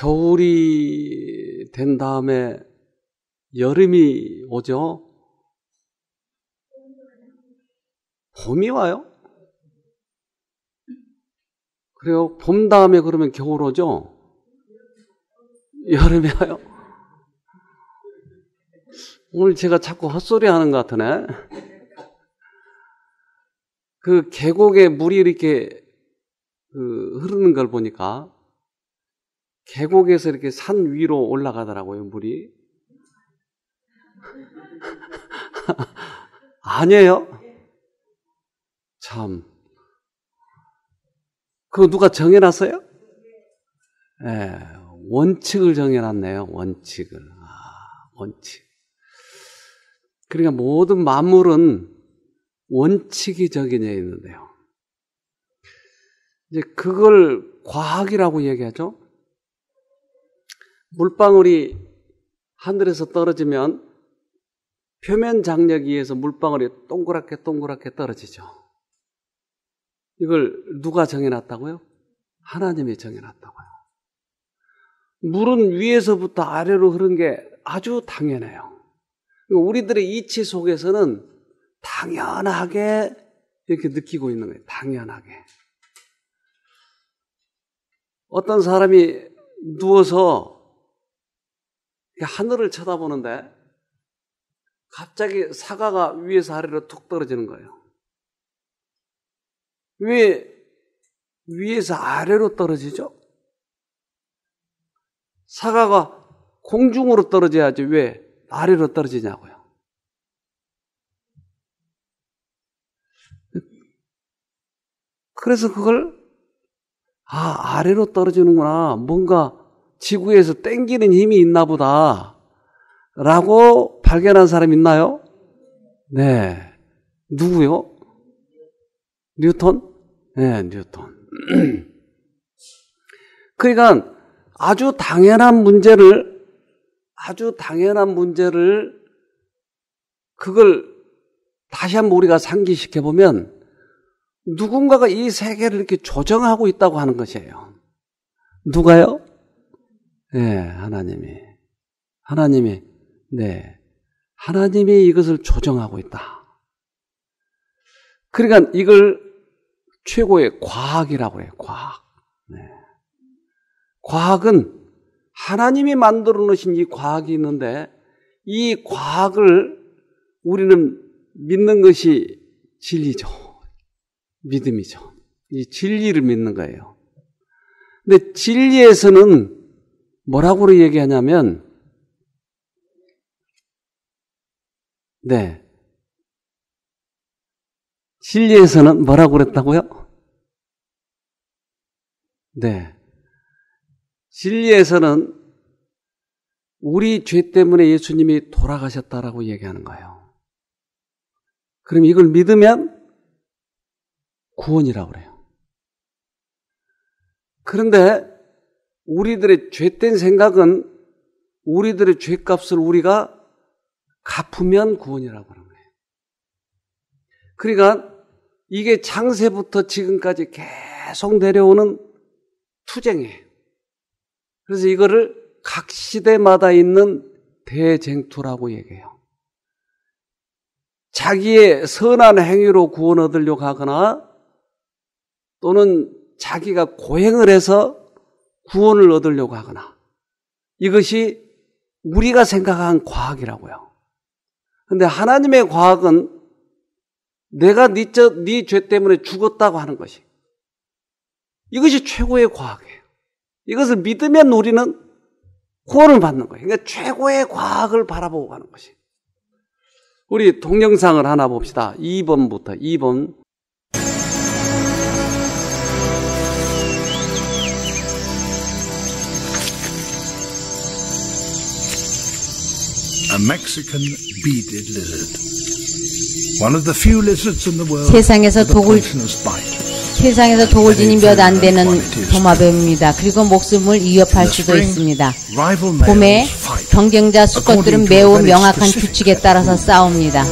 겨울이 된 다음에 여름이 오죠? 봄이 와요? 그래요? 봄 다음에 그러면 겨울 오죠? 여름이 와요? 오늘 제가 자꾸 헛소리 하는 것 같으네. 그 계곡에 물이 이렇게 흐르는 걸 보니까 계곡에서 이렇게 산 위로 올라가더라고요, 물이. 아니에요? 참. 그거 누가 정해놨어요? 네, 원칙을 정해놨네요, 원칙을. 원칙. 그러니까 모든 만물은 원칙이 정해져 있는데요. 이제 그걸 과학이라고 얘기하죠. 물방울이 하늘에서 떨어지면 표면 장력에 의해서 물방울이 동그랗게 떨어지죠. 이걸 누가 정해놨다고요? 하나님이 정해놨다고요. 물은 위에서부터 아래로 흐른 게 아주 당연해요. 우리들의 이치 속에서는 당연하게 이렇게 느끼고 있는 거예요. 당연하게. 어떤 사람이 누워서 하늘을 쳐다보는데 갑자기 사과가 위에서 아래로 툭 떨어지는 거예요. 왜 위에서 아래로 떨어지죠? 사과가 공중으로 떨어져야지 왜 아래로 떨어지냐고요. 그래서 그걸 아래로 떨어지는구나. 뭔가 지구에서 땡기는 힘이 있나 보다 라고 발견한 사람 있나요? 네. 누구요? 뉴턴? 네, 뉴턴. 그러니까 아주 당연한 문제를 그걸 다시 한번 우리가 상기시켜보면 누군가가 이 세계를 이렇게 조정하고 있다고 하는 것이에요. 누가요? 네, 하나님이 네, 하나님이 이것을 조정하고 있다. 그러니까 이걸 최고의 과학이라고 해요. 과학. 네. 과학은 하나님이 만들어 놓으신 이 과학이 있는데 이 과학을 우리는 믿는 것이 진리죠. 믿음이죠. 이 진리를 믿는 거예요. 근데 진리에서는 뭐라고 얘기하냐면 네. 진리에서는 뭐라고 그랬다고요? 네. 진리에서는 우리 죄 때문에 예수님이 돌아가셨다라고 얘기하는 거예요. 그럼 이걸 믿으면 구원이라고 그래요. 그런데 우리들의 죄된 생각은 우리들의 죄값을 우리가 갚으면 구원이라고 하는 거예요. 그러니까 이게 창세부터 지금까지 계속 내려오는 투쟁이에요. 그래서 이거를 각 시대마다 있는 대쟁투라고 얘기해요. 자기의 선한 행위로 구원 얻으려고 하거나 또는 자기가 고행을 해서 구원을 얻으려고 하거나 이것이 우리가 생각한 과학이라고요. 그런데 하나님의 과학은 내가 네 죄 때문에 죽었다고 하는 것이 이것이 최고의 과학이에요. 이것을 믿으면 우리는 구원을 받는 거예요. 그러니까 최고의 과학을 바라보고 가는 것이. 우리 동영상을 하나 봅시다. 2번부터 2번. A Mexican beaded lizard. One of the few lizards in the world 세상에서 with a poisonous bite. 세상에서 독을지니 몇 안 되는 도마뱀입니다. 그리고 목숨을 위협할 수도 있습니다. 봄에 경쟁자 수컷들은 매우 명확한 규칙에 따라서 싸웁니다.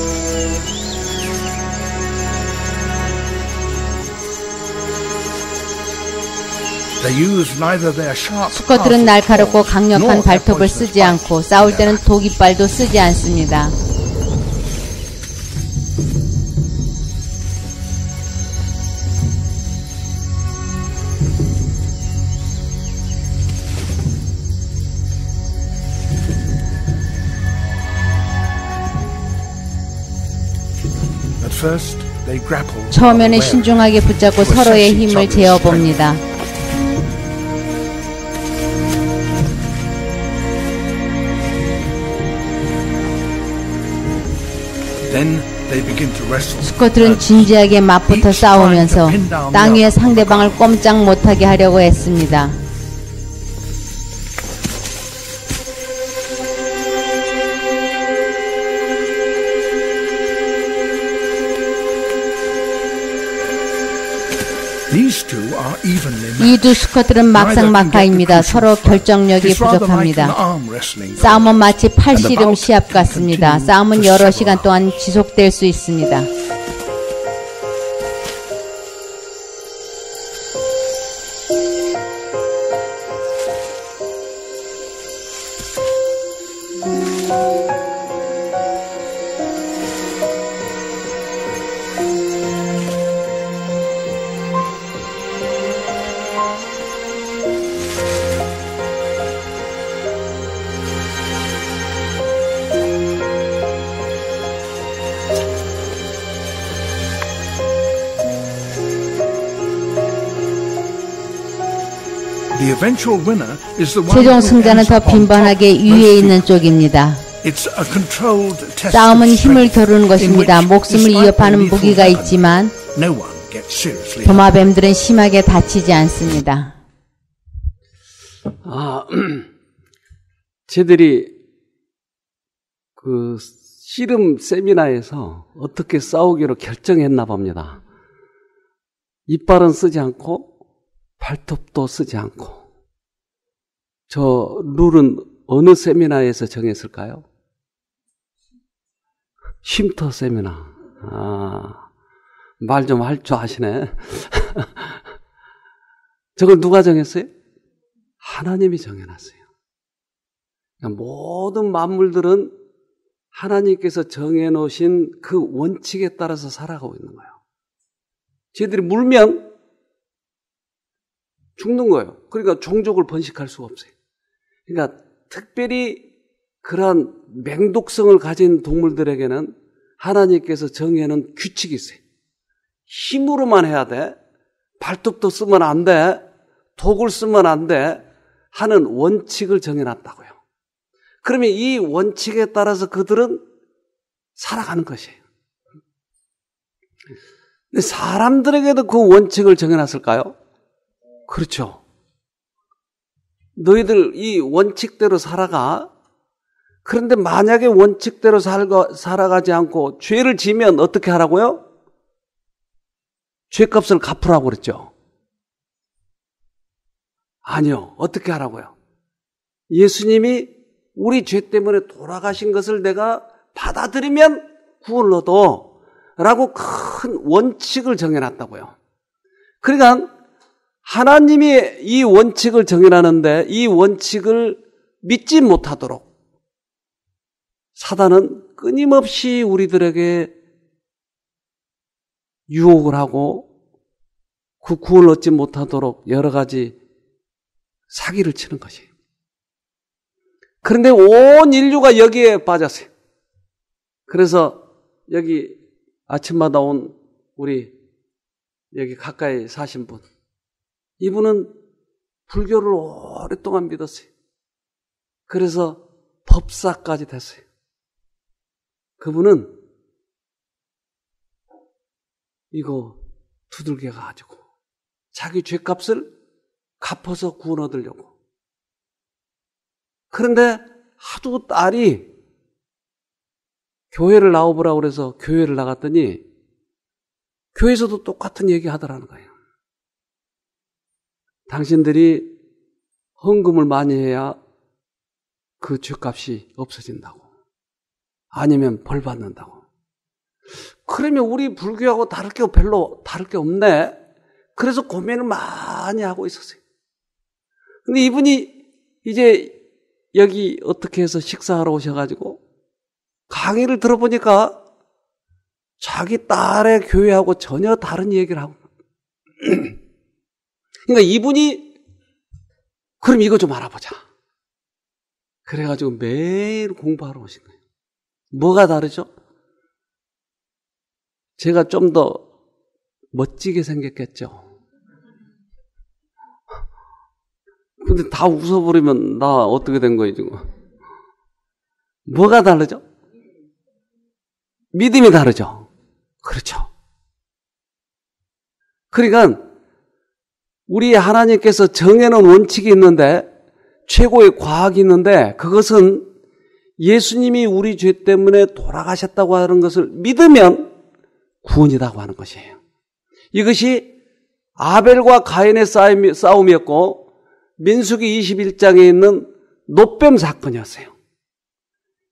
수컷들은 날카롭고 강력한 발톱을 쓰지 않고 싸울 때는 독이빨도 쓰지 않습니다. 처음에는 신중하게 붙잡고 서로의 힘을 재어봅니다. 수컷들은 진지하게 맞붙어 싸우면서 땅 위에 상대방을 꼼짝 못하게 하려고 했습니다. 이 두 수컷들은 막상막하입니다. 서로 결정력이 부족합니다. 싸움은 마치 팔씨름 시합 같습니다. 싸움은 여러 시간 동안 지속될 수 있습니다. 최종 승자는 더 빈번하게 위에 있는 쪽입니다. 싸움은 힘을 겨루는 것입니다. 목숨을 위협하는 무기가 있지만 도마뱀들은 심하게 다치지 않습니다. 쟤들이 그 씨름 세미나에서 어떻게 싸우기로 결정했나 봅니다. 이빨은 쓰지 않고 발톱도 쓰지 않고. 저 룰은 어느 세미나에서 정했을까요? 쉼터 세미나. 말 좀 할 줄 아시네. 저걸 누가 정했어요? 하나님이 정해놨어요. 그러니까 모든 만물들은 하나님께서 정해놓으신 그 원칙에 따라서 살아가고 있는 거예요. 쟤들이 물면 죽는 거예요. 그러니까 종족을 번식할 수가 없어요. 그러니까 특별히 그러한 맹독성을 가진 동물들에게는 하나님께서 정해놓은 규칙이 있어요. 힘으로만 해야 돼. 발톱도 쓰면 안 돼. 독을 쓰면 안 돼. 하는 원칙을 정해놨다고요. 그러면 이 원칙에 따라서 그들은 살아가는 것이에요. 근데 사람들에게도 그 원칙을 정해놨을까요? 그렇죠. 너희들 이 원칙대로 살아가. 그런데 만약에 원칙대로 살아가지 않고 죄를 지면 어떻게 하라고요? 죄값을 갚으라고 그랬죠. 아니요. 어떻게 하라고요? 예수님이 우리 죄 때문에 돌아가신 것을 내가 받아들이면 구원을 얻어 라고 큰 원칙을 정해놨다고요. 그러니까 하나님이 이 원칙을 정해놨는데 이 원칙을 믿지 못하도록 사단은 끊임없이 우리들에게 유혹을 하고 그 구원을 얻지 못하도록 여러 가지 사기를 치는 것이에요. 그런데 온 인류가 여기에 빠졌어요. 그래서 여기 아침마다 온 우리 여기 가까이 사신 분, 이분은 불교를 오랫동안 믿었어요. 그래서 법사까지 됐어요. 그분은 이거 두들겨 가지고 자기 죄값을 갚아서 구원 얻으려고. 그런데 하도 딸이 교회를 나와보라고 그래서 교회를 나갔더니 교회에서도 똑같은 얘기 하더라는 거예요. 당신들이 헌금을 많이 해야 그 죄값이 없어진다고. 아니면 벌 받는다고. 그러면 우리 불교하고 별로 다를 게 없네. 그래서 고민을 많이 하고 있었어요. 근데 이분이 이제 여기 어떻게 해서 식사하러 오셔가지고 강의를 들어보니까 자기 딸의 교회하고 전혀 다른 얘기를 하고. 그러니까 이분이 그럼 이거 좀 알아보자. 그래가지고 매일 공부하러 오신 거예요. 뭐가 다르죠? 제가 좀 더 멋지게 생겼겠죠. 근데 다 웃어버리면 나 어떻게 된 거예요, 지금? 뭐가 다르죠? 믿음이 다르죠? 그렇죠. 그러니까 우리 하나님께서 정해놓은 원칙이 있는데, 최고의 과학이 있는데, 그것은 예수님이 우리 죄 때문에 돌아가셨다고 하는 것을 믿으면 구원이라고 하는 것이에요. 이것이 아벨과 가인의 싸움이었고, 민수기 21장에 있는 놋뱀 사건이었어요.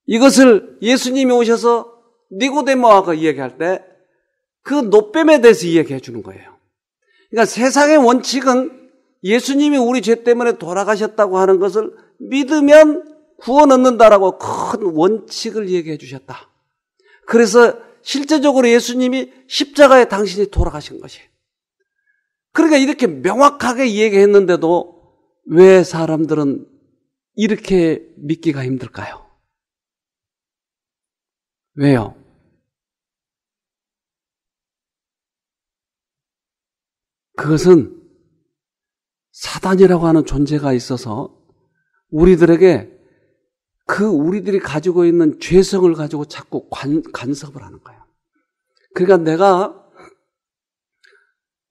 이것을 예수님이 오셔서 니고데모하고 이야기할 때 그 놋뱀에 대해서 이야기해 주는 거예요. 그러니까 세상의 원칙은 예수님이 우리 죄 때문에 돌아가셨다고 하는 것을 믿으면 구원 얻는다라고 큰 원칙을 얘기해 주셨다. 그래서 실제적으로 예수님이 십자가에 당신이 돌아가신 것이에요. 그러니까 이렇게 명확하게 얘기했는데도 왜 사람들은 이렇게 믿기가 힘들까요? 왜요? 그것은 사단이라고 하는 존재가 있어서 우리들에게 우리들이 가지고 있는 죄성을 가지고 자꾸 간섭을 하는 거예요. 그러니까 내가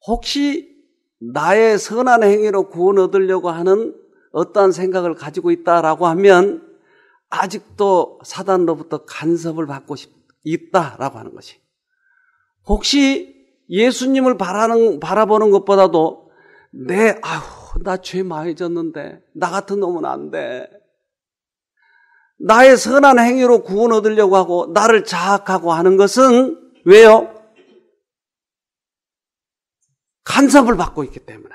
혹시 나의 선한 행위로 구원 얻으려고 하는 어떠한 생각을 가지고 있다라고 하면 아직도 사단으로부터 간섭을 받고 있다라고 하는 것이. 혹시 예수님을 바라보는 것보다도 나 죄 많이 졌는데 나 같은 놈은 안 돼. 나의 선한 행위로 구원 얻으려고 하고 나를 자학하고 하는 것은 왜요? 간섭을 받고 있기 때문에.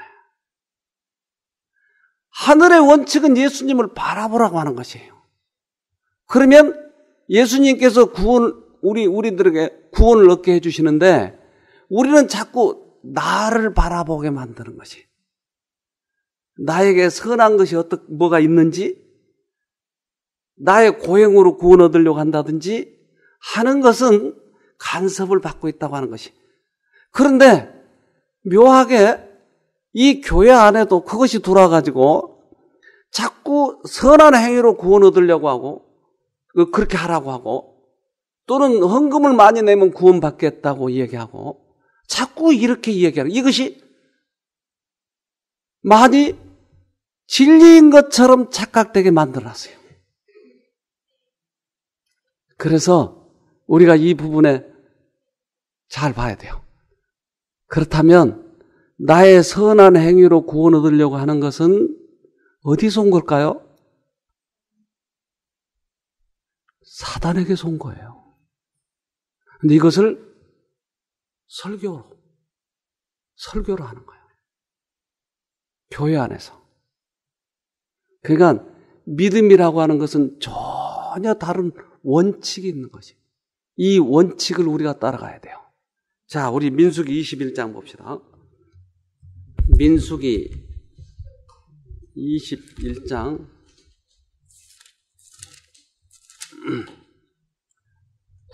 하늘의 원칙은 예수님을 바라보라고 하는 것이에요. 그러면 예수님께서 우리들에게 구원을 얻게 해주시는데 우리는 자꾸 나를 바라보게 만드는 것이. 나에게 선한 것이 뭐가 있는지, 나의 고행으로 구원 얻으려고 한다든지 하는 것은 간섭을 받고 있다고 하는 것이. 그런데 묘하게 이 교회 안에도 그것이 돌아가지고 자꾸 선한 행위로 구원 얻으려고 하고 그렇게 하라고 하고 또는 헌금을 많이 내면 구원받겠다고 얘기하고 자꾸 이렇게 얘기하는 이것이 많이 진리인 것처럼 착각되게 만들어놨어요. 그래서 우리가 이 부분에 잘 봐야 돼요. 그렇다면 나의 선한 행위로 구원 얻으려고 하는 것은 어디서 온 걸까요? 사단에게서 온 거예요. 근데 이것을 설교로 하는 거예요. 교회 안에서. 그러니까 믿음이라고 하는 것은 전혀 다른 원칙이 있는 것이. 이 원칙을 우리가 따라가야 돼요. 자, 우리 민수기 21장 봅시다. 민수기 21장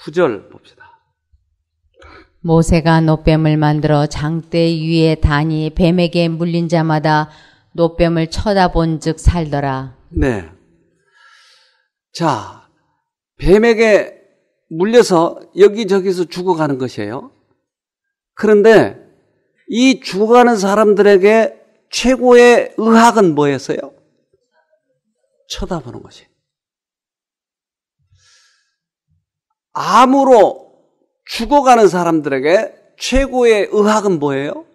9절 봅시다. 모세가 놋뱀을 만들어 장대 위에 다니 뱀에게 물린 자마다 놋뱀을 쳐다본 즉 살더라. 네. 자, 뱀에게 물려서 여기저기서 죽어가는 것이에요. 그런데 이 죽어가는 사람들에게 최고의 의학은 뭐였어요? 쳐다보는 것이. 암으로 죽어가는 사람들에게 최고의 의학은 뭐예요?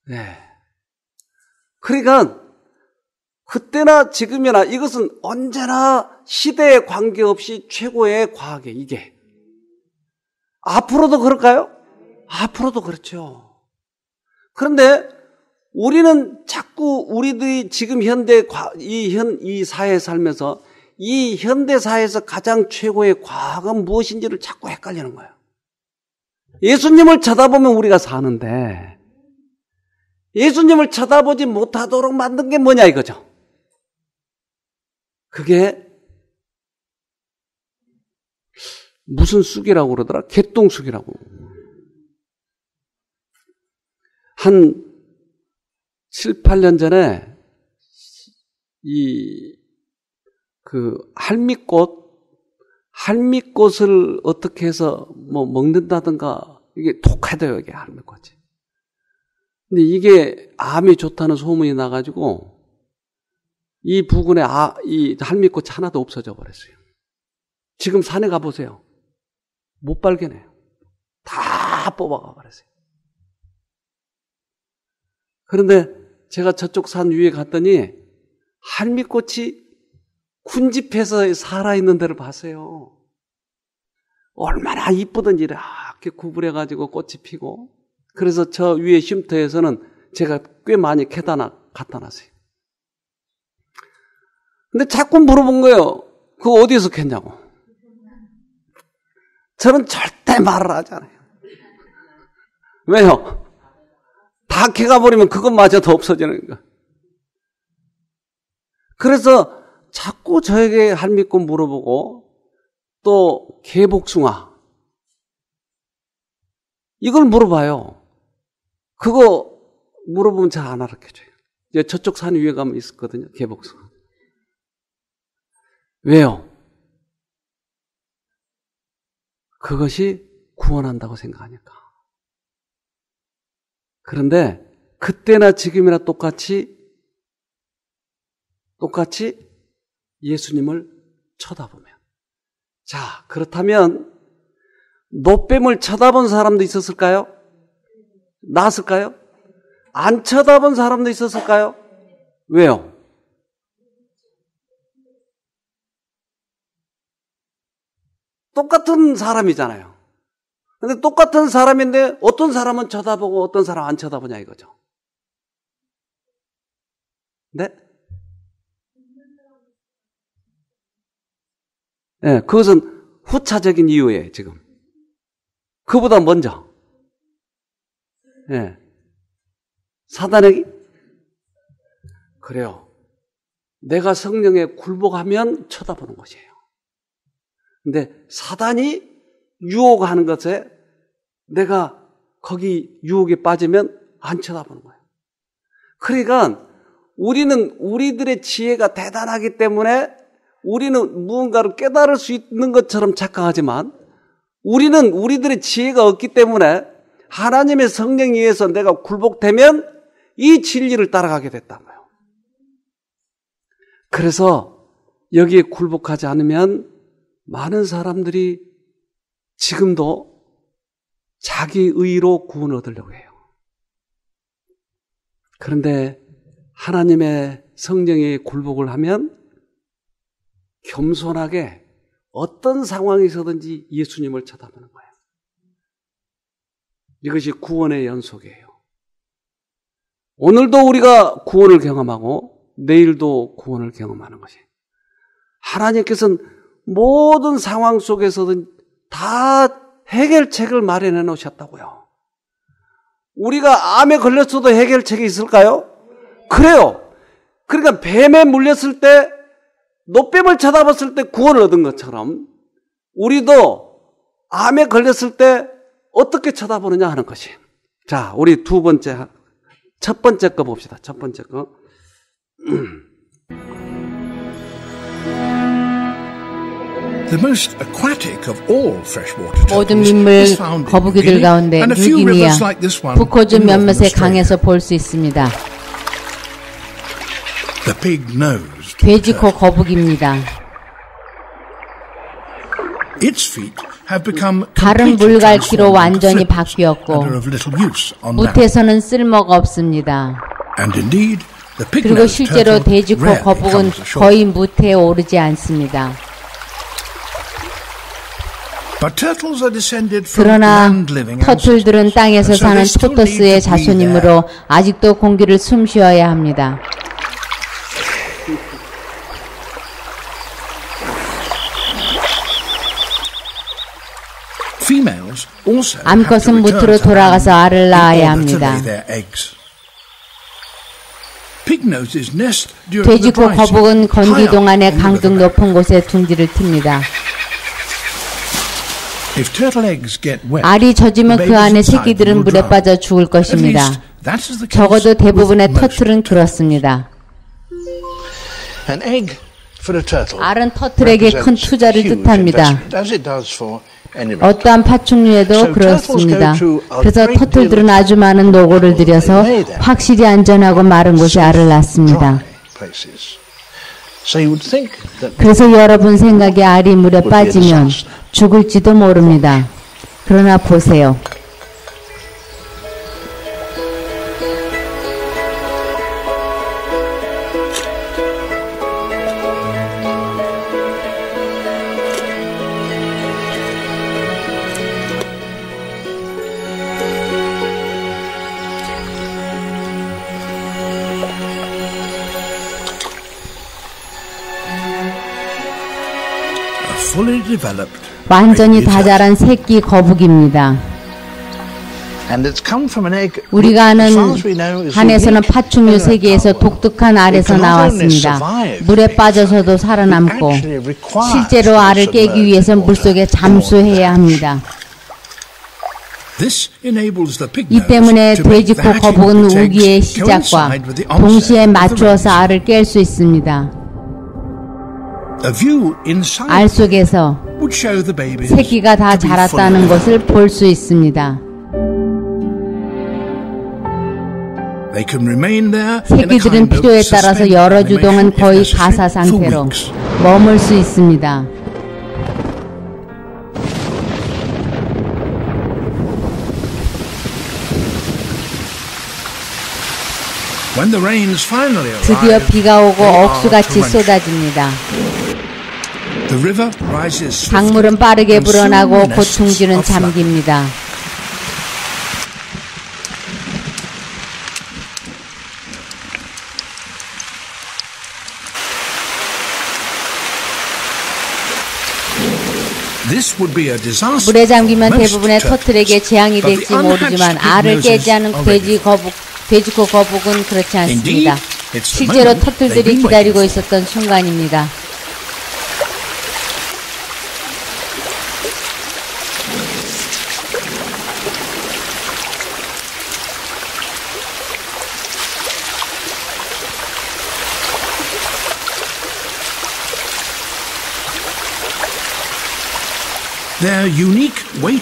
네. 그러니까 그때나 지금이나 이것은 언제나 시대에 관계없이 최고의 과학이에요, 이게. 앞으로도 그럴까요? 앞으로도 그렇죠. 그런데 우리는 자꾸 우리들이 지금 이 사회에 살면서 이 현대 사회에서 가장 최고의 과학은 무엇인지를 자꾸 헷갈리는 거예요. 예수님을 쳐다보면 우리가 사는데 예수님을 쳐다보지 못하도록 만든 게 뭐냐 이거죠. 그게 무슨 쑥이라고 그러더라? 개똥쑥이라고. 한 7, 8년 전에 할미꽃을 어떻게 해서 먹는다든가, 이게 독하대요, 이게 할미꽃이. 근데 이게 암에 좋다는 소문이 나가지고, 이 부근에 이 할미꽃이 하나도 없어져 버렸어요. 지금 산에 가보세요. 못 발견해요. 다 뽑아가 버렸어요. 그런데 제가 저쪽 산 위에 갔더니 할미꽃이 군집해서 살아있는 데를 봤어요. 얼마나 이쁘던지 이렇게 구부려가지고 꽃이 피고. 그래서 저 위에 쉼터에서는 제가 꽤 많이 갖다 놨어요. 근데 자꾸 물어본 거예요. 그거 어디에서 캤냐고. 저는 절대 말을 하지 않아요. 왜요? 다 캐가버리면 그것마저도 없어지는 거야. 그래서 자꾸 저에게 할미꽃 물어보고 또 개복숭아 이걸 물어봐요. 그거 물어보면 잘 안 알아켜줘요. 이제 저쪽 산 위에 가면 있었거든요. 개복숭아. 왜요? 그것이 구원한다고 생각하니까. 그런데 그때나 지금이나 똑같이 예수님을 쳐다보면. 자, 그렇다면 노뱀을 쳐다본 사람도 있었을까요? 나았을까요? 안 쳐다본 사람도 있었을까요? 왜요? 똑같은 사람이잖아요. 근데 똑같은 사람인데 어떤 사람은 쳐다보고 어떤 사람 안 쳐다보냐 이거죠. 네? 네, 그것은 후차적인 이유예요, 지금. 그보다 먼저. 네. 사단에게? 그래요. 내가 성령에 굴복하면 쳐다보는 것이에요. 근데 사단이 유혹하는 것에 내가 거기 유혹에 빠지면 안 쳐다보는 거예요. 그러니까 우리는 우리들의 지혜가 대단하기 때문에 우리는 무언가를 깨달을 수 있는 것처럼 착각하지만 우리는 우리들의 지혜가 없기 때문에 하나님의 성령에 의해서 내가 굴복되면 이 진리를 따라가게 됐단 말이에요. 그래서 여기에 굴복하지 않으면 많은 사람들이 지금도 자기 의로 구원을 얻으려고 해요. 그런데 하나님의 성령에 굴복을 하면 겸손하게 어떤 상황에서든지 예수님을 쳐다보는 거예요. 이것이 구원의 연속이에요. 오늘도 우리가 구원을 경험하고 내일도 구원을 경험하는 것이에요. 하나님께서는 모든 상황 속에서든 다 해결책을 마련해 놓으셨다고요. 우리가 암에 걸렸어도 해결책이 있을까요? 그래요. 그러니까 뱀에 물렸을 때 노뱀을 쳐다봤을 때 구원을 얻은 것처럼 우리도 암에 걸렸을 때 어떻게 쳐다보느냐 하는 것이. 자, 우리 첫 번째 거 봅시다. 첫 번째 거. 모든 민물 거북이들 가운데 뉴기니아, 부코즈 몇몇의 강에서 볼 수 있습니다. 돼지코 거북입니다. 발은 물갈퀴로 완전히 바뀌었고 무태에서는 쓸모가 없습니다. 그리고 실제로 돼지코 거북은 거의 무태에 오르지 않습니다. 그러나 터틀들은 땅에서 사는 토토스의 자손이므로 아직도 공기를 숨쉬어야 합니다. 암컷은 무트로 돌아가서 알을 낳아야 합니다. 돼지코 거북은 건기 동안에 강둑 높은 곳에 둥지를 틉니다. 알이 젖으면 그 안에 새끼들은 물에 빠져 죽을 것입니다. 적어도 대부분의 터틀은 그렇습니다. 알은 터틀에게 큰 투자를 뜻합니다. 어떠한 파충류에도 그렇습니다. 그래서 터틀들은 아주 많은 노고를 들여서 확실히 안전하고 마른 곳에 알을 낳습니다. 그래서 여러분 생각에 알이 물에 빠지면 죽을지도 모릅니다. 그러나 보세요. 완전히 다 자란 새끼 거북입니다. 우리가 아는 한에서는 파충류 세계에서 독특한 알에서 나왔습니다. 물에 빠져서도 살아남고 실제로 알을 깨기 위해서 물속에 잠수해야 합니다. 이 때문에 돼지코 거북은 우기의 시작과 동시에 맞추어서 알을 깰 수 있습니다. 알 속에서 새끼가 다 자랐다는 것을 볼 수 있습니다. 새끼들은 필요에 따라서 여러 주 동안 거의 가사 상태로 머물 수 있습니다. 드디어 비가 오고 억수같이 쏟아집니다. 강물은 빠르게 불어나고 곧 둥지는 잠깁니다. 물에 잠기면 대부분의 터틀에게 재앙이 될지 모르지만 알을 깨지 않은 돼지코 거북은 그렇지 않습니다. 실제로 터틀들이 기다리고 있었던 순간입니다.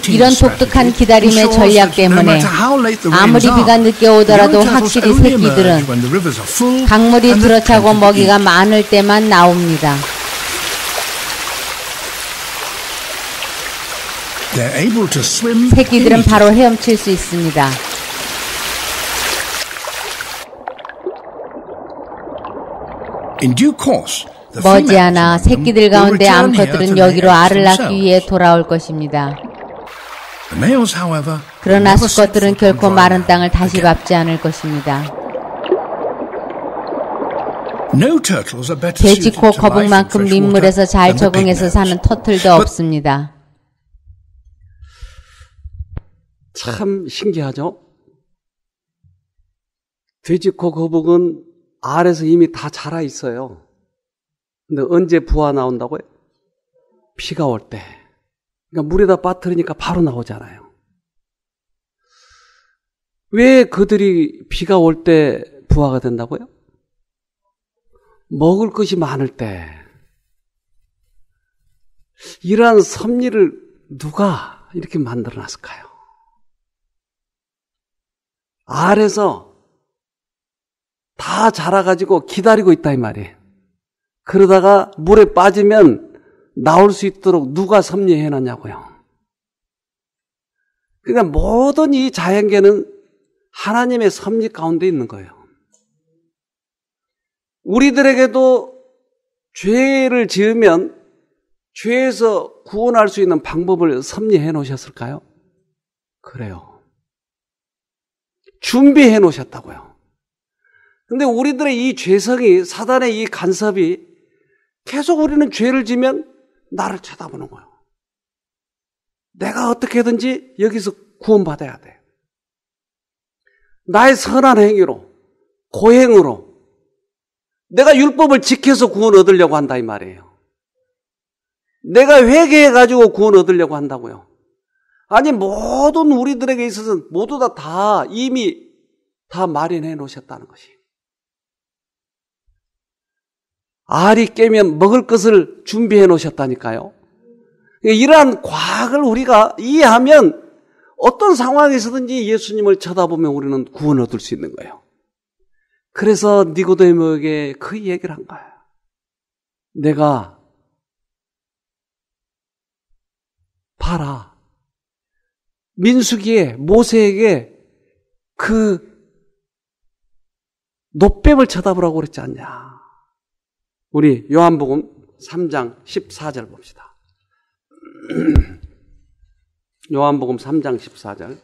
이런 독특한 기다림의 전략 때문에 아무리 비가 늦게 오더라도 확실히 새끼들은 강물이 들어차고 먹이가 많을 때만 나옵니다. 새끼들은 바로 헤엄칠 수 있습니다. 머지않아 새끼들 가운데 암컷들은 여기로 알을 낳기 위해 돌아올 것입니다. 그러나 수컷들은 결코 마른 땅을 다시 밟지 않을 것입니다. 돼지코 거북만큼 민물에서 잘 적응해서 사는 터틀도 없습니다. 참 신기하죠? 돼지코 거북은 알에서 이미 다 자라 있어요. 근데 언제 부화 나온다고요? 비가 올 때. 그러니까 물에다 빠뜨리니까 바로 나오잖아요. 왜 그들이 비가 올 때 부화가 된다고요? 먹을 것이 많을 때. 이러한 섭리를 누가 이렇게 만들어 놨을까요? 알에서 다 자라가지고 기다리고 있다 이 말이에요. 그러다가 물에 빠지면 나올 수 있도록 누가 섭리해 놨냐고요. 그러니까 모든 이 자연계는 하나님의 섭리 가운데 있는 거예요. 우리들에게도 죄를 지으면 죄에서 구원할 수 있는 방법을 섭리해 놓으셨을까요? 그래요. 준비해 놓으셨다고요. 근데 우리들의 이 죄성이, 사단의 이 간섭이 계속 우리는 죄를 지면 나를 쳐다보는 거예요. 내가 어떻게든지 여기서 구원받아야 돼. 나의 선한 행위로, 고행으로 내가 율법을 지켜서 구원 얻으려고 한다 이 말이에요. 내가 회개해가지고 구원 얻으려고 한다고요. 아니, 모든 우리들에게 있어서는 모두 다 이미 다 마련해 놓으셨다는 것이. 알이 깨면 먹을 것을 준비해 놓으셨다니까요. 이러한 과학을 우리가 이해하면 어떤 상황에서든지 예수님을 쳐다보면 우리는 구원 얻을 수 있는 거예요. 그래서 니고데모에게 그 얘기를 한 거예요. 내가 봐라. 민수기에 모세에게 그 놋뱀을 쳐다보라고 그랬지 않냐. 우리 요한복음 3장 14절 봅시다. 요한복음 3장 14절.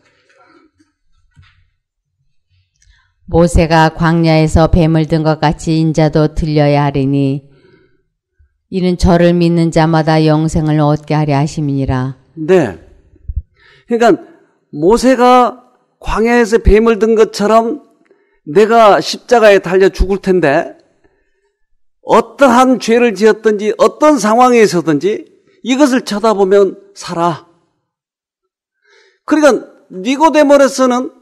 모세가 광야에서 뱀을 든 것 같이 인자도 들려야 하리니 이는 저를 믿는 자마다 영생을 얻게 하려 하심이니라. 네. 그러니까 모세가 광야에서 뱀을 든 것처럼 내가 십자가에 달려 죽을 텐데 어떠한 죄를 지었든지 어떤 상황에서든지 이것을 쳐다보면 살아. 그러니까 니고데모로서는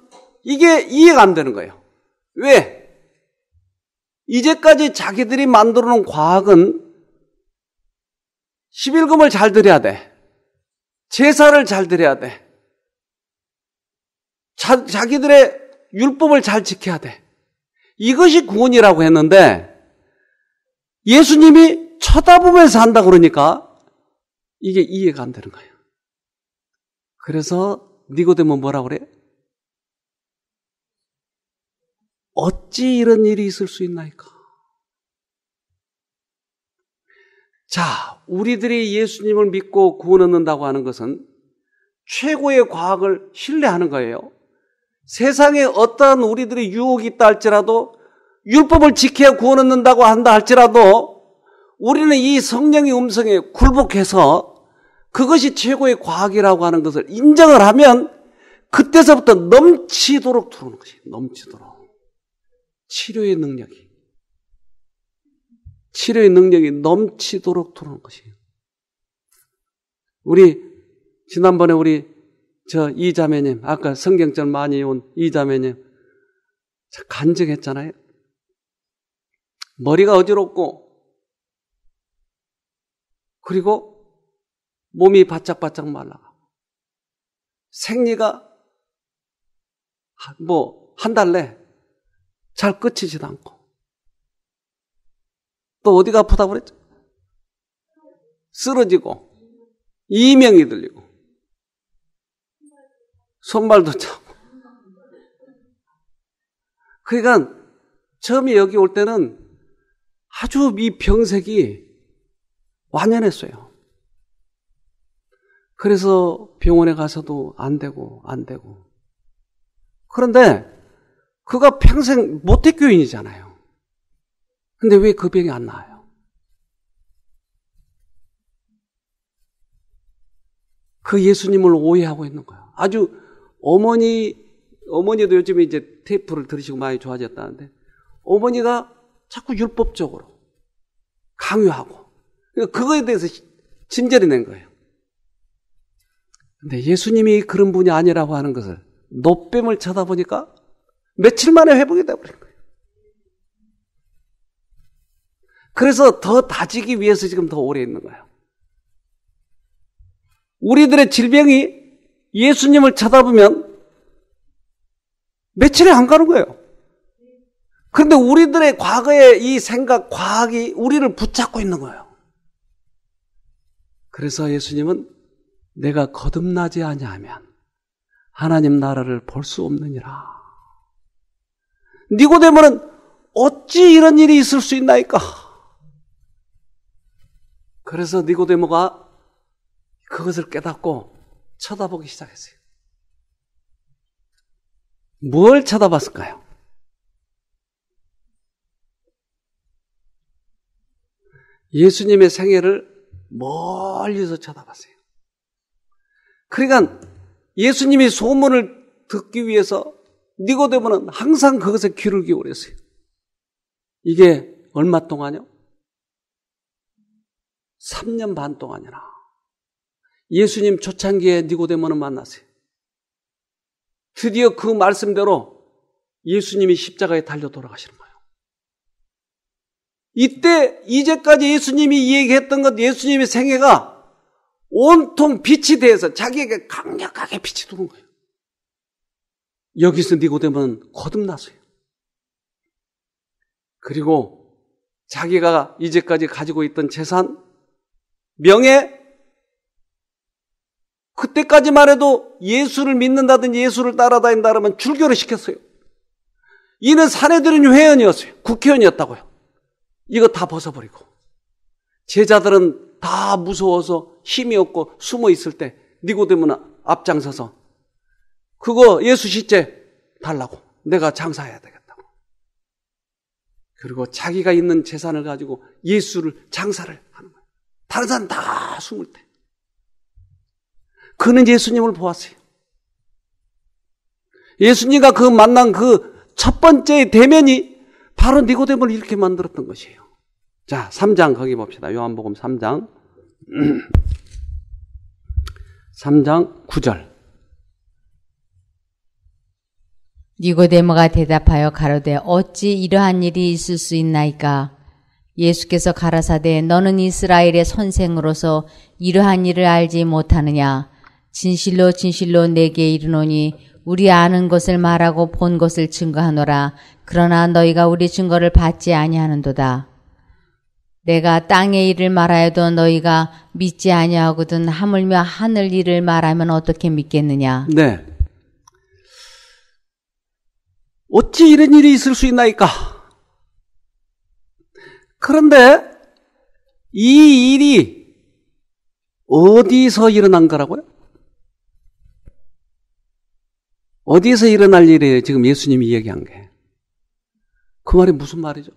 이게 이해가 안 되는 거예요. 왜? 이제까지 자기들이 만들어 놓은 과학은 11금을 잘 드려야 돼. 제사를 잘 드려야 돼. 자기들의 율법을 잘 지켜야 돼. 이것이 구원이라고 했는데 예수님이 쳐다보면서 한다 그러니까 이게 이해가 안 되는 거예요. 그래서 니고데모 뭐라고 그래? 어찌 이런 일이 있을 수 있나이까? 자, 우리들이 예수님을 믿고 구원 얻는다고 하는 것은 최고의 과학을 신뢰하는 거예요. 세상에 어떠한 우리들의 유혹이 있다 할지라도 율법을 지켜야 구원 얻는다고 한다 할지라도 우리는 이 성령의 음성에 굴복해서 그것이 최고의 과학이라고 하는 것을 인정을 하면 그때서부터 넘치도록 들어오는 것이 넘치도록. 치료의 능력이 넘치도록 들어오는 것이에요. 우리 지난번에 우리 이자매님, 아까 성경절 많이 온 이자매님 간증했잖아요. 머리가 어지럽고 그리고 몸이 바짝바짝 말라가 생리가 한 달 내 잘 끝이지도 않고 또 어디가 아프다고 그랬죠? 쓰러지고 이명이 들리고 손발도 차고. 그러니까 처음에 여기 올 때는 아주 이 병색이 완연했어요. 그래서 병원에 가서도 안 되고. 그런데 그가 평생 모태교인이잖아요. 근데 왜 그 병이 안 나아요? 그 예수님을 오해하고 있는 거예요. 아주 어머니도 요즘에 이제 테이프를 들으시고 많이 좋아졌다는데 어머니가 자꾸 율법적으로 강요하고 그거에 대해서 진절이 낸 거예요. 근데 예수님이 그런 분이 아니라고 하는 것을 놋뱀을 쳐다보니까 며칠 만에 회복이 되어버린 거예요. 그래서 더 다지기 위해서 지금 더 오래 있는 거예요. 우리들의 질병이 예수님을 쳐다보면 며칠이 안 가는 거예요. 그런데 우리들의 과거의 이 생각, 과학이 우리를 붙잡고 있는 거예요. 그래서 예수님은 내가 거듭나지 아니하면 하나님 나라를 볼 수 없느니라. 니고데모는 어찌 이런 일이 있을 수 있나이까? 그래서 니고데모가 그것을 깨닫고 쳐다보기 시작했어요. 뭘 쳐다봤을까요? 예수님의 생애를 멀리서 쳐다봤어요. 그러니까 예수님이 소문을 듣기 위해서 니고데모는 항상 그것에 귀를 기울였어요. 이게 얼마 동안요? 3년 반 동안이나. 예수님 초창기에 니고데모는 만났어요. 드디어 그 말씀대로 예수님이 십자가에 달려 돌아가시는 거예요. 이때 이제까지 예수님이 얘기했던 것, 예수님의 생애가 온통 빛이 되어서 자기에게 강력하게 빛이 도는 거예요. 여기서 니고데모는 거듭났어요. 그리고 자기가 이제까지 가지고 있던 재산, 명예, 그때까지만 해도 예수를 믿는다든지 예수를 따라다닌다면 출교를 시켰어요. 이는 사내들인 회원이었어요. 국회의원이었다고요. 이거 다 벗어버리고 제자들은 다 무서워서 힘이 없고 숨어 있을 때 니고데모는 앞장서서 그거 예수 시체 달라고, 내가 장사해야 되겠다고. 그리고 자기가 있는 재산을 가지고 예수를 장사를 하는 거예요. 다른 사람 다 숨을 때 그는 예수님을 보았어요. 예수님과 그 만난 그 첫 번째 대면이 바로 니고데모를 이렇게 만들었던 것이에요. 자, 3장 거기 봅시다. 요한복음 3장 3장 9절. 니고데모가 대답하여 가로되 어찌 이러한 일이 있을 수 있나이까? 예수께서 가라사대 너는 이스라엘의 선생으로서 이러한 일을 알지 못하느냐? 진실로 진실로 내게 이르노니 우리 아는 것을 말하고 본 것을 증거하노라. 그러나 너희가 우리 증거를 받지 아니하는도다. 내가 땅의 일을 말하여도 너희가 믿지 아니하거든 하물며 하늘 일을 말하면 어떻게 믿겠느냐? 네. 어찌 이런 일이 있을 수 있나이까? 그런데 이 일이 어디서 일어난 거라고요? 어디에서 일어날 일이에요? 지금 예수님이 얘기한 게. 그 말이 무슨 말이죠?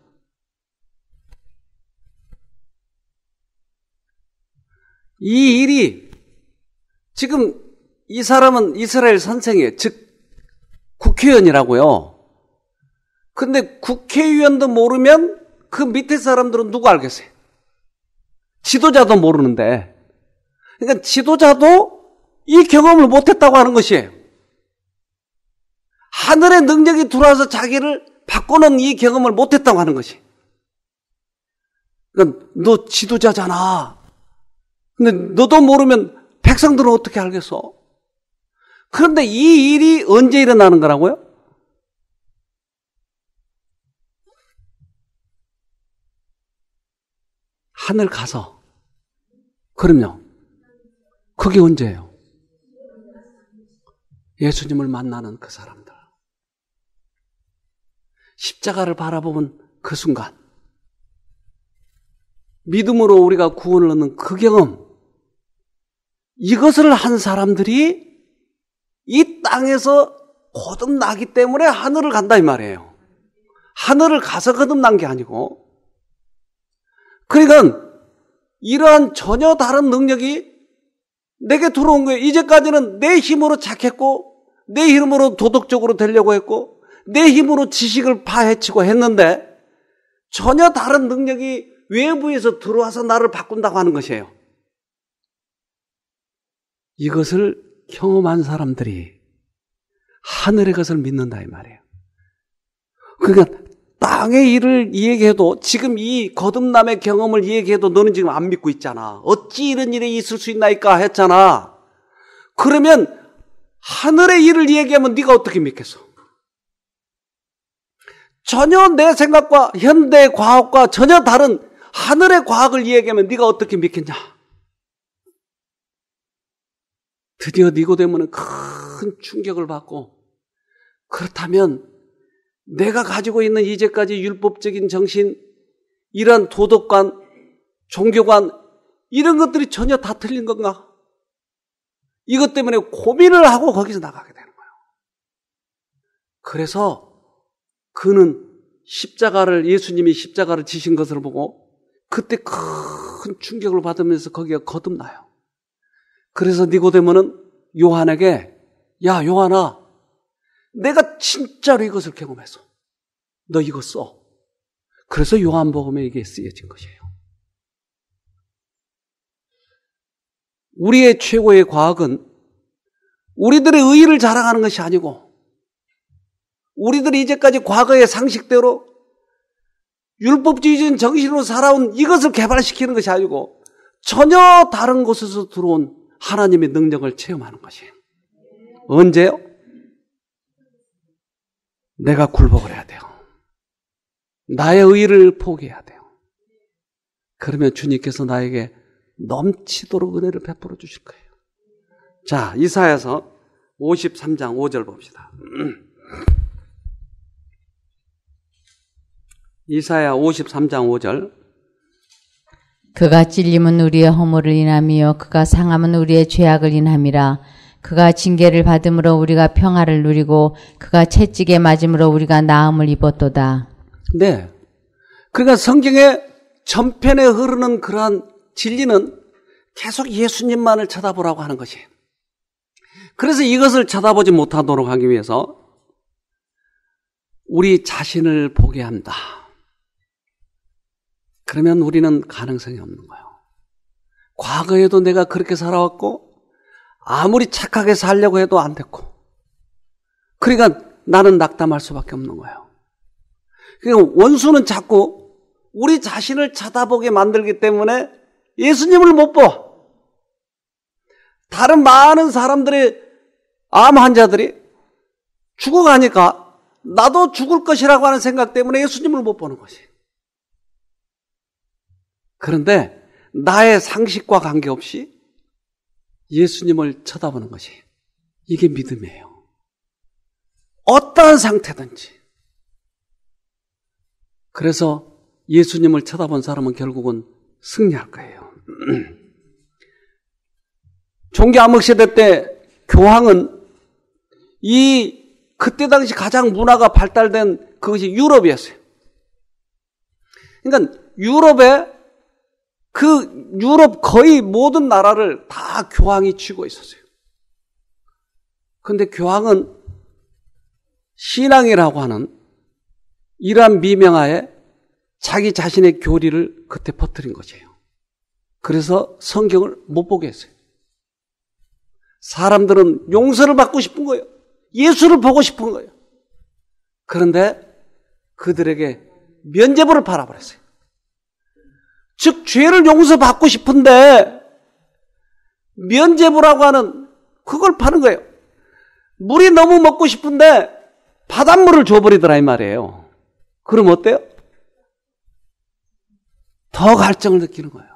이 일이 지금 이 사람은 이스라엘 선생이에요. 즉 국회의원이라고요. 근데 국회의원도 모르면 그 밑에 사람들은 누구 알겠어요? 지도자도 모르는데. 그러니까 지도자도 이 경험을 못했다고 하는 것이에요. 하늘의 능력이 들어와서 자기를 바꾸는 이 경험을 못했다고 하는 것이. 그러니까 너 지도자잖아. 근데 너도 모르면 백성들은 어떻게 알겠어? 그런데 이 일이 언제 일어나는 거라고요? 하늘 가서. 그럼요. 그게 언제예요? 예수님을 만나는 그 사람들. 십자가를 바라보는 그 순간. 믿음으로 우리가 구원을 얻는 그 경험. 이것을 한 사람들이 이 땅에서 거듭나기 때문에 하늘을 간다 이 말이에요. 하늘을 가서 거듭난 게 아니고. 그러니까 이러한 전혀 다른 능력이 내게 들어온 거예요. 이제까지는 내 힘으로 착했고 내 힘으로 도덕적으로 되려고 했고 내 힘으로 지식을 파헤치고 했는데 전혀 다른 능력이 외부에서 들어와서 나를 바꾼다고 하는 것이에요. 이것을 경험한 사람들이 하늘의 것을 믿는다 이 말이에요. 그러니까 땅의 일을 얘기해도 지금 이 거듭남의 경험을 얘기해도 너는 지금 안 믿고 있잖아. 어찌 이런 일이 있을 수 있나이까 했잖아. 그러면 하늘의 일을 얘기하면 네가 어떻게 믿겠어? 전혀 내 생각과 현대 과학과 전혀 다른 하늘의 과학을 얘기하면 네가 어떻게 믿겠냐? 드디어 니고데모는 큰 충격을 받고 그렇다면 내가 가지고 있는 이제까지 율법적인 정신, 이런 도덕관, 종교관 이런 것들이 전혀 다 틀린 건가? 이것 때문에 고민을 하고 거기서 나가게 되는 거예요. 그래서 그는 예수님이 십자가를 지신 것을 보고 그때 큰 충격을 받으면서 거기가 거듭나요. 그래서 니고데모는 요한에게, 야, 요한아, 내가 진짜로 이것을 경험했어. 너 이거 써. 그래서 요한복음에 이게 쓰여진 것이에요. 우리의 최고의 과학은 우리들의 의의를 자랑하는 것이 아니고 우리들이 이제까지 과거의 상식대로 율법주의적인 정신으로 살아온 이것을 개발시키는 것이 아니고 전혀 다른 곳에서 들어온 하나님의 능력을 체험하는 것이에요. 언제요? 내가 굴복을 해야 돼요. 나의 의의를 포기해야 돼요. 그러면 주님께서 나에게 넘치도록 은혜를 베풀어 주실 거예요. 자, 이사야서 53장 5절 봅시다. 이사야 53장 5절. 그가 찔림은 우리의 허물을 인함이요 그가 상함은 우리의 죄악을 인함이라. 그가 징계를 받음으로 우리가 평화를 누리고 그가 채찍에 맞음으로 우리가 나음을 입었도다. 네. 그러니까 성경의 전편에 흐르는 그러한 진리는 계속 예수님만을 쳐다보라고 하는 것이에요. 그래서 이것을 쳐다보지 못하도록 하기 위해서 우리 자신을 보게 한다. 그러면 우리는 가능성이 없는 거예요. 과거에도 내가 그렇게 살아왔고 아무리 착하게 살려고 해도 안 됐고 그러니까 나는 낙담할 수밖에 없는 거예요. 그러니까 원수는 자꾸 우리 자신을 쳐다보게 만들기 때문에 예수님을 못 봐. 다른 많은 사람들의 암 환자들이 죽어가니까 나도 죽을 것이라고 하는 생각 때문에 예수님을 못 보는 것이. 그런데 나의 상식과 관계없이 예수님을 쳐다보는 것이 이게 믿음이에요. 어떠한 상태든지. 그래서 예수님을 쳐다본 사람은 결국은 승리할 거예요. 종교 암흑 시대 때 교황은 그때 당시 가장 문화가 발달된 그것이 유럽이었어요. 그러니까 유럽 거의 모든 나라를 다 교황이 쥐고 있었어요. 그런데 교황은 신앙이라고 하는 이러한 미명하에 자기 자신의 교리를 그때 퍼뜨린 것이에요. 그래서 성경을 못 보게 했어요. 사람들은 용서를 받고 싶은 거예요. 예수를 보고 싶은 거예요. 그런데 그들에게 면죄부를 팔아버렸어요. 즉 죄를 용서받고 싶은데 면죄부라고 하는 그걸 파는 거예요. 물이 너무 먹고 싶은데 바닷물을 줘버리더라 이 말이에요. 그럼 어때요? 더 갈증을 느끼는 거예요.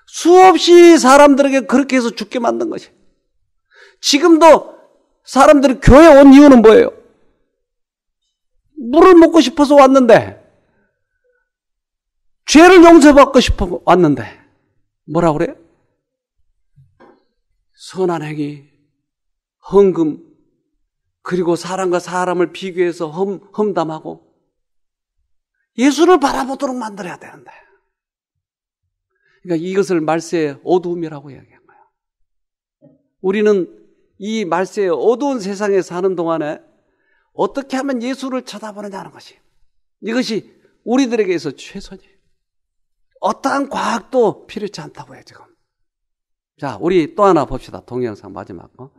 수없이 사람들에게 그렇게 해서 죽게 만든 것이. 지금도 사람들이 교회에 온 이유는 뭐예요? 물을 먹고 싶어서 왔는데 죄를 용서받고 싶어 왔는데 뭐라고 그래요? 선한 행위, 헌금, 그리고 사람과 사람을 비교해서 험담하고 예수를 바라보도록 만들어야 되는데 그러니까 이것을 말세의 어두움이라고 이야기한 거예요. 우리는 이 말세의 어두운 세상에 사는 동안에 어떻게 하면 예수를 쳐다보느냐는 것이 이것이 우리들에게 있어 최선이에요. 어떠한 과학도 필요치 않다고 해요, 지금. 자, 우리 또 하나 봅시다. 동영상 마지막 거.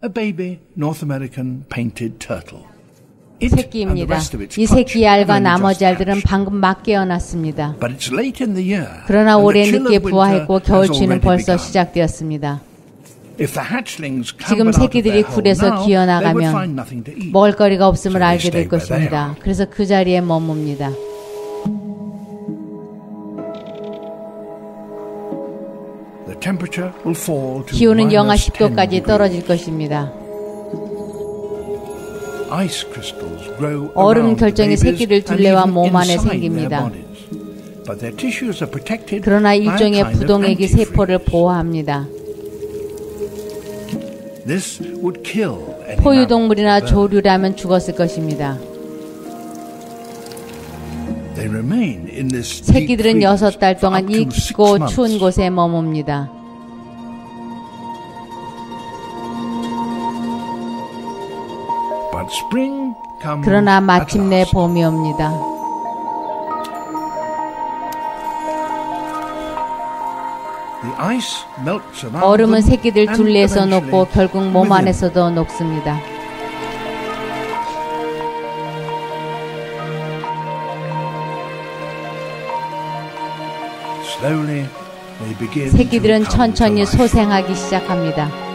A baby North American painted turtle. 새끼입니다. 이 새끼 알과 나머지 알들은 방금 막 깨어났습니다. 그러나 올해 늦게 부화했고 겨울추위는 벌써 시작되었습니다. 지금 새끼들이 굴에서 기어나가면 먹을거리가 없음을 알게 될 것입니다. 그래서 그 자리에 머뭅니다. 기온은 영하 10도까지 떨어질 것입니다. 얼음 결정이 새끼들 둘레와 몸 안에 생깁니다. 그러나 일종의 부동액이 세포를 보호합니다. 포유동물이나 조류라면 죽었을 것입니다. 새끼들은 6달 동안 이 깊고 추운 곳에 머뭅니다. 그러나 마침내 봄이 옵니다. 얼음은 새끼들 둘레에서 녹고 결국 몸 안에서도 녹습니다. 새끼들은 천천히 소생하기 시작합니다.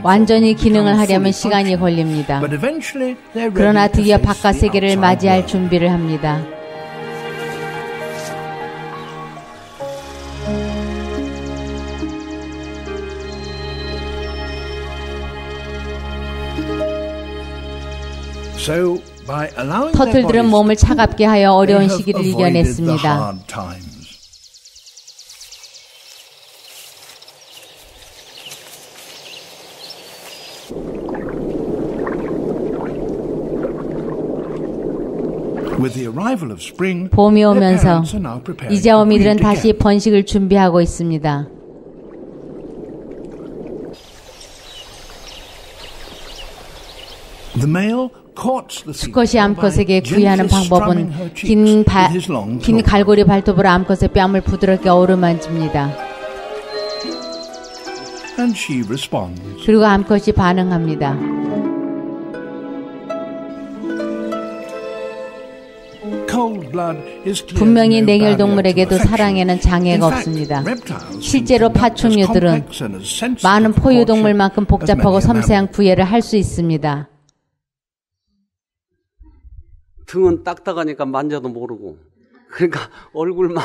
완전히 기능을 하려면 시간이 걸립니다. 그러나 드디어 바깥 세계를 맞이할 준비를 합니다. 터틀들은 몸을 차갑게 하여 어려운 시기를 이겨냈습니다. 봄이 오면서 이제 어미들은 다시 번식을 준비하고 있습니다. 수컷이 암컷에게 구애하는 방법은 긴 갈고리 발톱으로 암컷의 뺨을 부드럽게 어루만집니다. 그리고 암컷이 반응합니다. 분명히 냉혈동물에게도 사랑에는 장애가 없습니다. 실제로 파충류들은 많은 포유동물만큼 복잡하고 섬세한 구애를 할 수 있습니다. 등은 딱딱하니까 만져도 모르고, 그러니까 얼굴만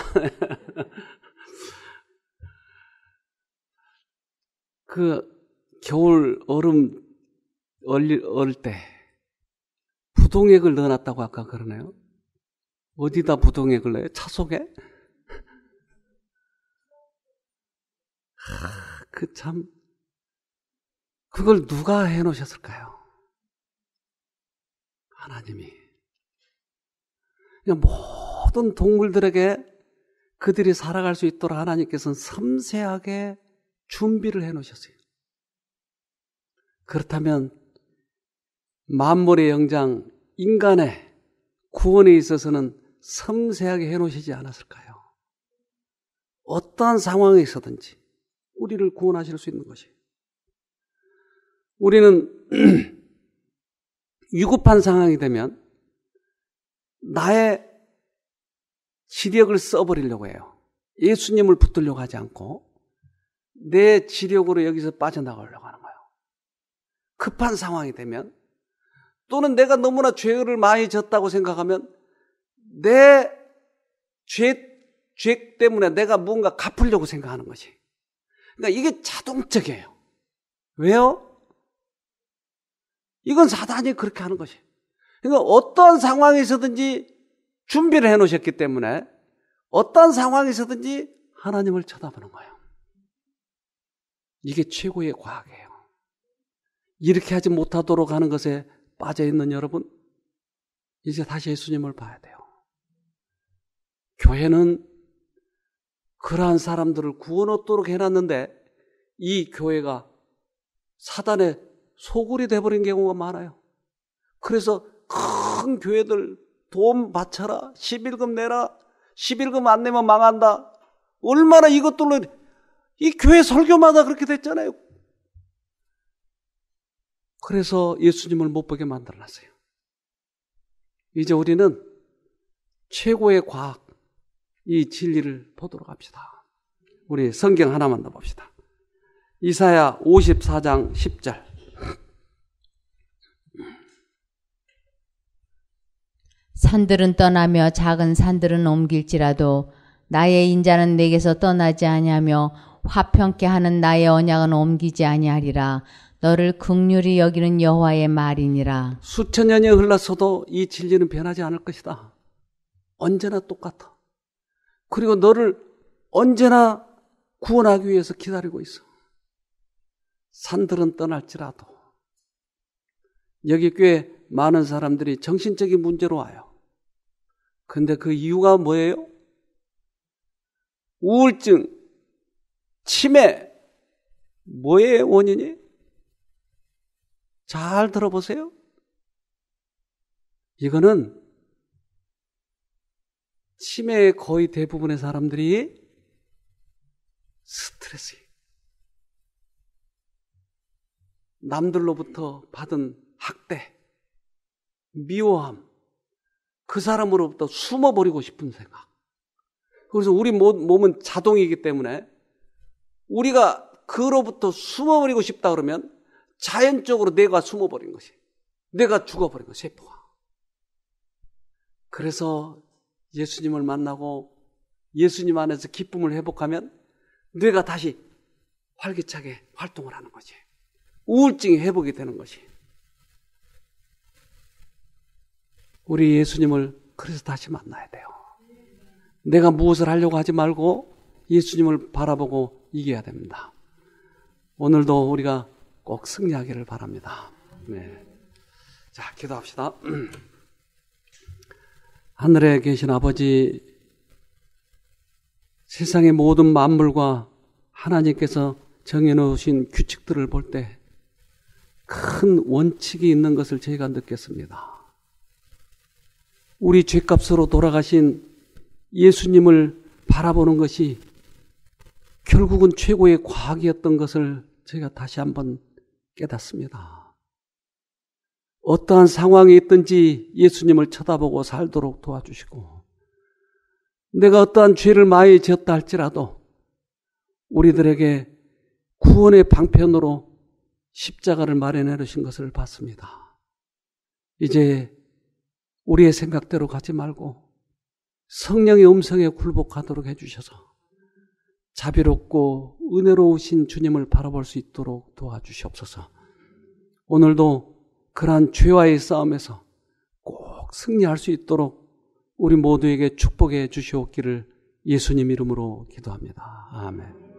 그 겨울 얼음 얼 때 부동액을 넣어놨다고 아까 그러네요. 어디다 부동액을 넣어요? 차 속에? 그 참, 그걸 누가 해놓으셨을까요? 하나님이. 그냥 모든 동물들에게 그들이 살아갈 수 있도록 하나님께서는 섬세하게 준비를 해놓으셨어요. 그렇다면 만물의 영장, 인간의 구원에 있어서는 섬세하게 해놓으시지 않았을까요? 어떠한 상황에 있어든지 우리를 구원하실 수 있는 것이에요. 우리는 위급한 상황이 되면 나의 지력을 써버리려고 해요. 예수님을 붙들려고 하지 않고 내 지력으로 여기서 빠져나가려고 하는 거예요. 급한 상황이 되면, 또는 내가 너무나 죄를 많이 졌다고 생각하면 내 죄 때문에 내가 뭔가 갚으려고 생각하는 것이. 그러니까 이게 자동적이에요. 왜요? 이건 사단이 그렇게 하는 것이에요. 그러니까 어떠한 상황에서든지 준비를 해놓으셨기 때문에 어떠한 상황에서든지 하나님을 쳐다보는 거예요. 이게 최고의 과학이에요. 이렇게 하지 못하도록 하는 것에 빠져있는 여러분, 이제 다시 예수님을 봐야 돼요. 교회는 그러한 사람들을 구원 얻도록 해놨는데 이 교회가 사단의 소굴이 돼버린 경우가 많아요. 그래서 큰 교회들 돈 바쳐라, 11금 내라, 11금 안 내면 망한다, 얼마나 이것들로, 이 교회 설교마다 그렇게 됐잖아요. 그래서 예수님을 못 보게 만들어놨어요. 이제 우리는 최고의 과학, 이 진리를 보도록 합시다. 우리 성경 하나만 더 봅시다. 이사야 54장 10절. 산들은 떠나며 작은 산들은 옮길지라도 나의 인자는 내게서 떠나지 아니하며 화평케 하는 나의 언약은 옮기지 아니하리라. 너를 긍휼히 여기는 여호와의 말이니라. 수천 년이 흘렀어도 이 진리는 변하지 않을 것이다. 언제나 똑같아. 그리고 너를 언제나 구원하기 위해서 기다리고 있어. 산들은 떠날지라도. 여기 꽤 많은 사람들이 정신적인 문제로 와요. 근데 그 이유가 뭐예요? 우울증, 치매, 뭐의 원인이? 잘 들어보세요. 이거는 치매의 거의 대부분의 사람들이 스트레스예요. 남들로부터 받은 학대, 미워함, 그 사람으로부터 숨어버리고 싶은 생각. 그래서 우리 몸은 자동이기 때문에 우리가 그로부터 숨어버리고 싶다 그러면 자연적으로 뇌가 숨어버린 것이, 뇌가 죽어버린 것, 세포가. 그래서 예수님을 만나고 예수님 안에서 기쁨을 회복하면 뇌가 다시 활기차게 활동을 하는 거지. 우울증이 회복이 되는 것이. 우리 예수님을 그래서 다시 만나야 돼요. 내가 무엇을 하려고 하지 말고 예수님을 바라보고 이겨야 됩니다. 오늘도 우리가 꼭 승리하기를 바랍니다. 네. 자, 기도합시다. 하늘에 계신 아버지, 세상의 모든 만물과 하나님께서 정해놓으신 규칙들을 볼 때 큰 원칙이 있는 것을 저희가 느꼈습니다. 우리 죄값으로 돌아가신 예수님을 바라보는 것이 결국은 최고의 과학이었던 것을 저희가 다시 한번 깨닫습니다. 어떠한 상황이 있든지 예수님을 쳐다보고 살도록 도와주시고, 내가 어떠한 죄를 많이 지었다 할지라도 우리들에게 구원의 방편으로 십자가를 마련해 주신 것을 봤습니다. 이제 우리의 생각대로 가지 말고 성령의 음성에 굴복하도록 해주셔서 자비롭고 은혜로우신 주님을 바라볼 수 있도록 도와주시옵소서. 오늘도 그러한 죄와의 싸움에서 꼭 승리할 수 있도록 우리 모두에게 축복해 주시옵기를 예수님 이름으로 기도합니다. 아멘.